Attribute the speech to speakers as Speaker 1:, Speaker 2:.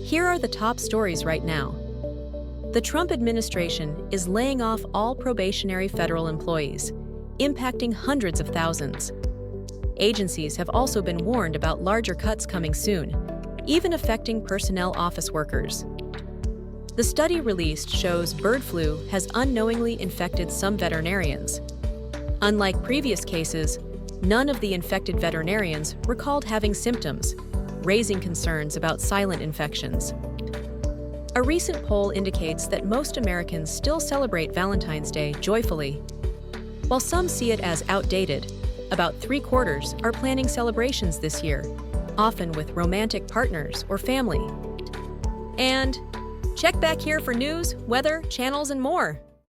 Speaker 1: Here are the top stories right now. The Trump administration is laying off all probationary federal employees, impacting hundreds of thousands. Agencies have also been warned about larger cuts coming soon, even affecting personnel office workers. The study released shows bird flu has unknowingly infected some veterinarians. Unlike previous cases, none of the infected veterinarians recalled having symptoms, raising concerns about silent infections. A recent poll indicates that most Americans still celebrate Valentine's Day joyfully. While some see it as outdated, about 3/4 are planning celebrations this year, often with romantic partners or family. And check back here for news, weather, channels, and more.